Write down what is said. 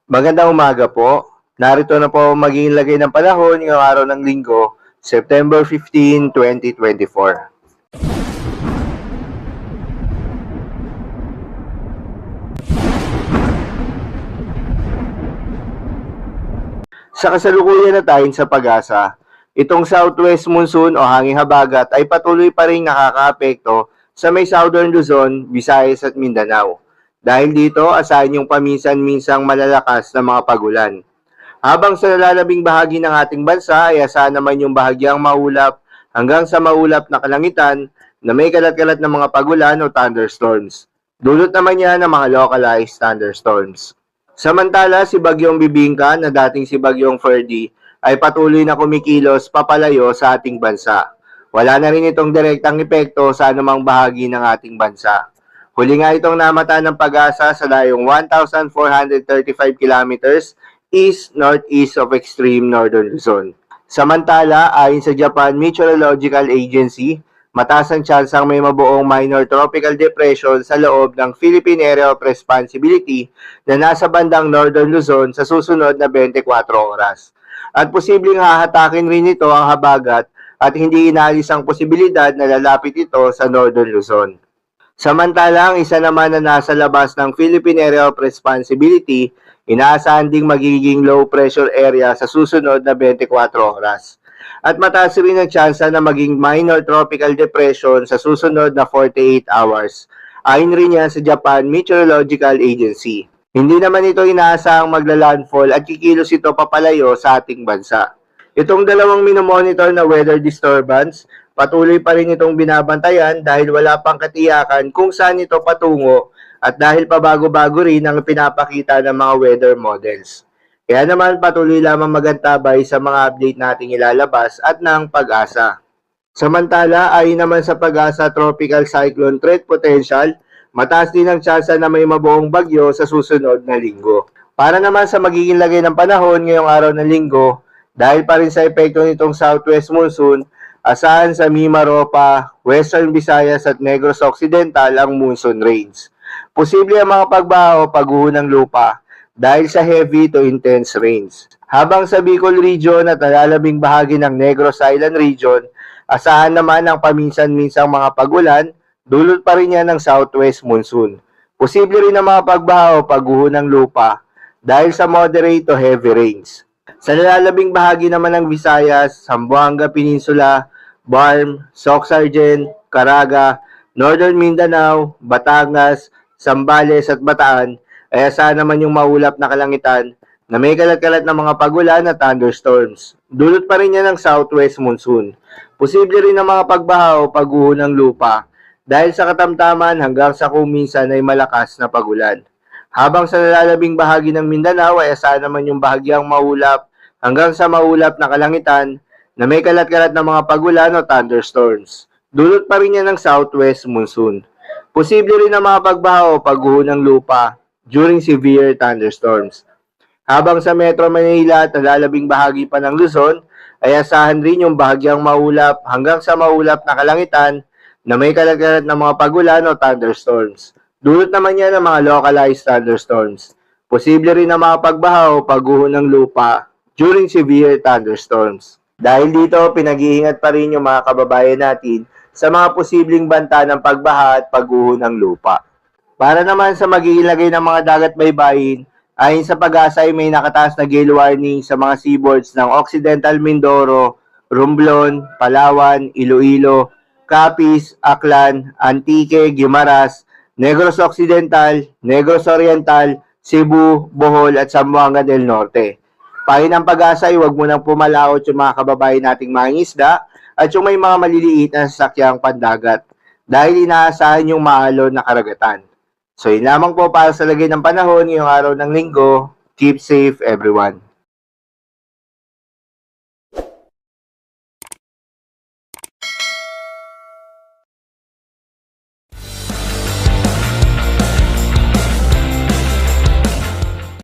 Magandang umaga po. Narito na po ang magiging lagay ng panahon ngayong araw ng Linggo, September 15, 2024. Sa kasalukuyan na tayo sa pag-asa, itong southwest monsoon o hanging habagat ay patuloy pa rin nakakaapekto sa may southern Luzon, Visayas at Mindanao. Dahil dito, asahan yung paminsan-minsang malalakas na mga pagulan. Habang sa nalalabing bahagi ng ating bansa ay asahan naman yung bahagyang maulap hanggang sa maulap na kalangitan na may kalat-kalat na mga pagulan o thunderstorms. Dulot naman yan ng mga localized thunderstorms. Samantala, si Bagyong Bibingka na dating si Bagyong Ferdy ay patuloy na kumikilos papalayo sa ating bansa. Wala na rin itong direktang epekto sa anumang bahagi ng ating bansa. Huli nga itong namata ng pag-asa sa layong 1,435 kilometers east-northeast of extreme northern Luzon. Samantala, ayon sa Japan Meteorological Agency, mataas ang tsansang may mabuong minor tropical depression sa loob ng Philippine Area of Responsibility na nasa bandang northern Luzon sa susunod na 24 oras. At posibleng hahatakin rin ito ang habagat at hindi inaalis ang posibilidad na lalapit ito sa northern Luzon. Samantala, ang isa naman na nasa labas ng Philippine Area of Responsibility, inaasahan ding magiging low pressure area sa susunod na 24 oras. At mataas rin ang tsansa na maging minor tropical depression sa susunod na 48 hours. Ayon rin yan sa Japan Meteorological Agency. Hindi naman ito inaasahang magla-landfall at kikilos ito papalayo sa ating bansa. Itong dalawang minomonitor na weather disturbance, patuloy pa rin itong binabantayan dahil wala pang katiyakan kung saan ito patungo at dahil pabago-bago rin ang pinapakita ng mga weather models. Kaya naman patuloy lamang magantabay sa mga update nating ilalabas at ng pag-asa. Samantala, ayon naman sa pag-asa tropical cyclone threat potential, mataas din ang tsansa na may mabuong bagyo sa susunod na linggo. Para naman sa magiging lagay ng panahon ngayong araw ng linggo, dahil pa rin sa epekto nitong southwest monsoon, asahan sa Mimaropa, Western Visayas at Negros Occidental ang monsoon rains. Posible ang mga pagbaha o pagguho ng lupa dahil sa heavy to intense rains. Habang sa Bicol Region at nalalabing bahagi ng Negros Island Region, asahan naman ang paminsan-minsang mga pagulan, dulot pa rin yan ng southwest monsoon. Posible rin ang mga pagbaha o pagguho ng lupa dahil sa moderate to heavy rains. Sa nalalabing bahagi naman ng Visayas, Zamboanga Peninsula, Barm, Soc-Sargent, Caraga, Northern Mindanao, Batangas, Zambales at Bataan ay asahan naman yung maulap na kalangitan na may kalat-kalat na mga pagulan at thunderstorms. Dulot pa rin yan ng southwest monsoon. Posible rin ang mga pagbaha o pagguho ng lupa dahil sa katamtaman hanggang sa kuminsan ay malakas na pagulan. Habang sa nalalabing bahagi ng Mindanao ay asahan naman yung bahagyang maulap hanggang sa maulap na kalangitan na may kalat-kalat na mga pagulan o thunderstorms. Dulot pa rin yan ng southwest monsoon. Posible rin ang mga pagbaha o pagguho ng lupa during severe thunderstorms. Habang sa Metro Manila at nalalabing bahagi pa ng Luzon, ay asahan rin yung bahagyang maulap hanggang sa maulap na kalangitan na may kalat-kalat na mga pagulan o thunderstorms. Dulot naman yan ng mga localized thunderstorms. Posible rin ang mga pagbaha o pagguho ng lupa during severe thunderstorms. Dahil dito, pinag-iingat pa rin yung mga kababayan natin sa mga posibleng banta ng pagbaha at pagguho ng lupa. Para naman sa magiging lagay ng mga dagat baybayin, ayon sa pag-asa ay may nakataas na gale warning sa mga seaboards ng Occidental Mindoro, Romblon, Palawan, Iloilo, Capiz, Aklan, Antique, Guimaras, Negros Occidental, Negros Oriental, Cebu, Bohol at Zamboanga del Norte. Payo ng pag-asa ay huwag mo nang pumalaot yung mga kababayan nating mangingisda at yung may mga maliliit na sasakyang pandagat dahil inaasahan yung maalon na karagatan. So yun lamang po para sa lagay ng panahon ngayong araw ng linggo. Keep safe everyone.